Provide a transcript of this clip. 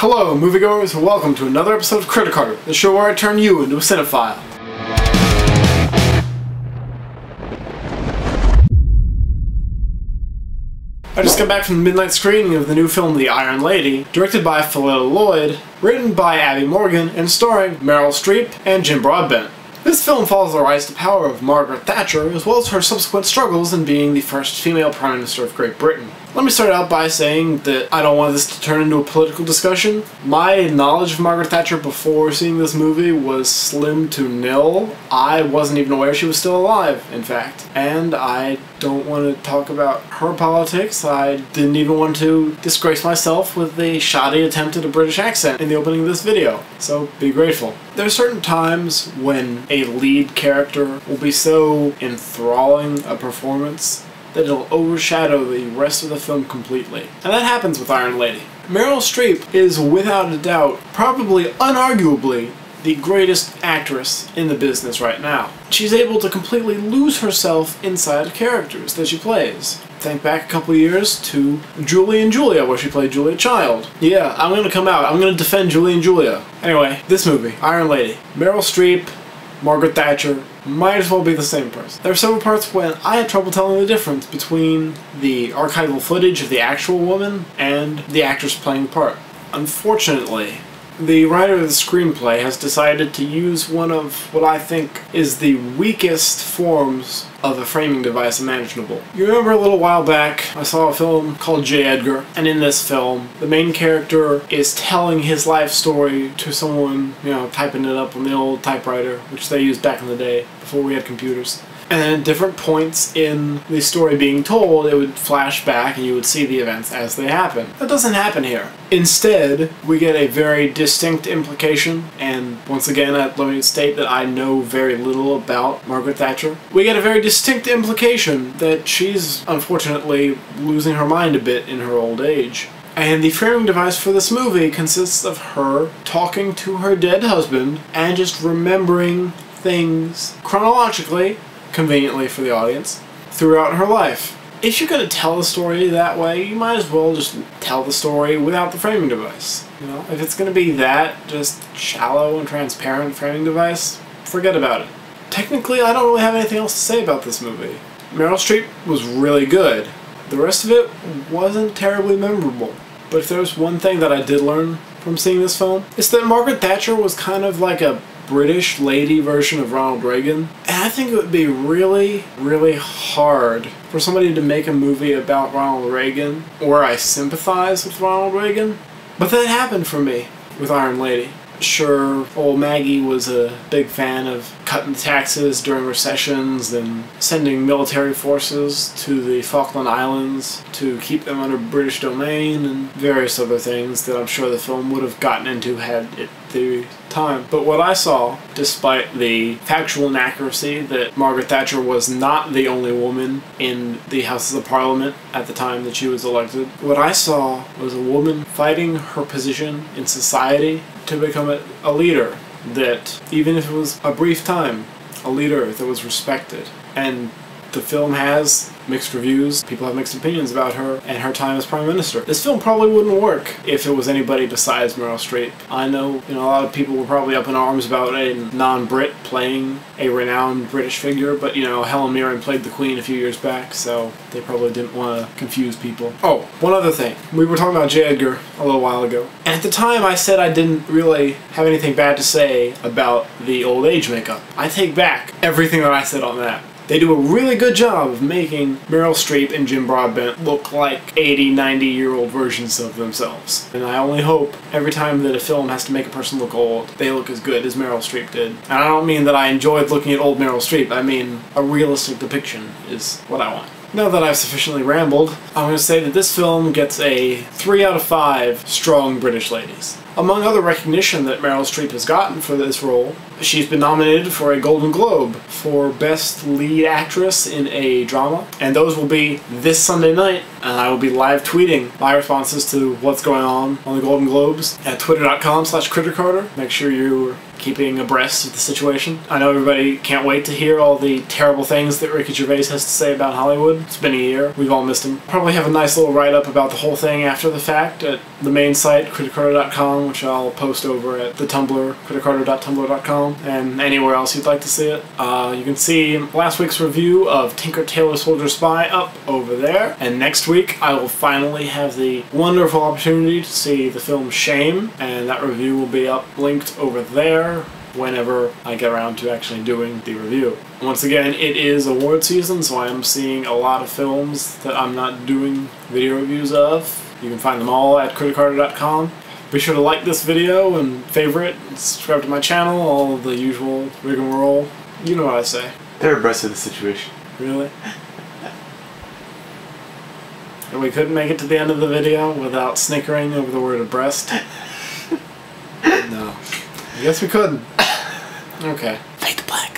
Hello, moviegoers, and welcome to another episode of CritiCarter, the show where I turn you into a cinephile. I just got back from the midnight screening of the new film The IronLady, directed by Phyllida Lloyd, written by Abby Morgan, and starring Meryl Streep and Jim Broadbent. This film follows the rise to power of Margaret Thatcher, as well as her subsequent struggles in being the first female Prime Minister of Great Britain. Let me start out by saying that I don't want this to turn into a political discussion. My knowledge of Margaret Thatcher before seeing this movie was slim to nil. I wasn't even aware she was still alive, in fact. And I don't want to talk about her politics. I didn't even want to disgrace myself with a shoddy attempt at a British accent in the opening of this video, so be grateful. There are certain times when a lead character will be so enthralling a performance that it'll overshadow the rest of the film completely. And that happens with IronLady. Meryl Streep is, without a doubt, probably unarguably, the greatest actress in the business right now. She's able to completely lose herself inside characters that she plays. Think back a couple years to Julie and Julia, where she played Julia Child. Yeah, I'm gonna come out. I'm gonna defend Julie and Julia. Anyway, this movie, IronLady. Meryl Streep, Margaret Thatcher, might as well be the same person. There are several parts when I had trouble telling the difference between the archival footage of the actual woman and the actress playing the part. Unfortunately, the writer of the screenplay has decided to use one of what I think is the weakest forms of a framing device imaginable. You remember a little while back I saw a film called J. Edgar, and in this film the main character is telling his life story to someone, typing it up on the old typewriter, which they used back in the day before we had computers. And then at different points in the story being told, it would flash back and you would see the events as they happen. That doesn't happen here. Instead, we get a very distinct implication, and once again, let me state that I know very little about Margaret Thatcher. We get a very distinct implication that she's unfortunately losing her mind a bit in her old age. And the framing device for this movie consists of her talking to her dead husband and just remembering things chronologically, conveniently for the audience, throughout her life. If you're going to tell the story that way, you might as well just tell the story without the framing device. If it's going to be that just shallow and transparent framing device, forget about it. Technically, I don't really have anything else to say about this movie. Meryl Streep was really good. The rest of it wasn't terribly memorable. But if there's one thing that I did learn from seeing this film, it's that Margaret Thatcher was kind of like a British lady version of Ronald Reagan. And I think it would be really, really hard for somebody to make a movie about Ronald Reagan where I sympathize with Ronald Reagan. But that happened for me with IronLady. Sure, old Maggie was a big fan of cutting taxes during recessions and sending military forces to the Falkland Islands to keep them under British domain and various other things that I'm sure the film would have gotten into had it the time. But what I saw, despite the factual inaccuracy that Margaret Thatcher was not the only woman in the Houses of Parliament at the time that she was elected, what I saw was a woman fighting her position in society to become a leader that, even if it was a brief time, a leader that was respected. And the film has mixed reviews. People have mixed opinions about her and her time as Prime Minister. This film probably wouldn't work if it was anybody besides Meryl Streep. I know, a lot of people were probably up in arms about a non-Brit playing a renowned British figure, but Helen Mirren played the Queen a few years back, so they probably didn't want to confuse people. Oh, one other thing. We were talking about J. Edgar a little while ago, and at the time I said I didn't really have anything bad to say about the old age makeup. I take back everything that I said on that. They do a really good job of making Meryl Streep and Jim Broadbent look like 80, 90-year-old versions of themselves. And I only hope every time that a film has to make a person look old, they look as good as Meryl Streep did. And I don't mean that I enjoyed looking at old Meryl Streep, I mean a realistic depiction is what I want. Now that I've sufficiently rambled, I'm going to say that this film gets a 3 out of 5 strong British ladies. Among other recognition that Meryl Streep has gotten for this role, she's been nominated for a Golden Globe for Best Lead Actress in a Drama, and those will be this Sunday night And I will be live tweeting my responses to what's going on the Golden Globes at twitter.com/CritiCarter. Make sure you're keeping abreast of the situation. I know everybody can't wait to hear all the terrible things that Ricky Gervais has to say about Hollywood. It's been a year. We've all missed him. Probably have a nice little write-up about the whole thing after the fact at the main site, CritiCarter.com, which I'll post over at the Tumblr, CritiCarter.tumblr.com, and anywhere else you'd like to see it. You can see last week's review of Tinker Tailor Soldier Spy up over there. And next week I will finally have the wonderful opportunity to see the film Shame, and that review will be up linked over there whenever I get around to actually doing the review. Once again, it is award season, so I am seeing a lot of films that I'm not doing video reviews of. You can find them all at CritiCarter.com. Be sure to like this video and favorite and subscribe to my channel, all the usual rigmarole. You know what I say. They're abreast of the situation. Really? And we couldn't make it to the end of the video without snickering over the word abreast? No. I guess we couldn't. Okay. Fade to black.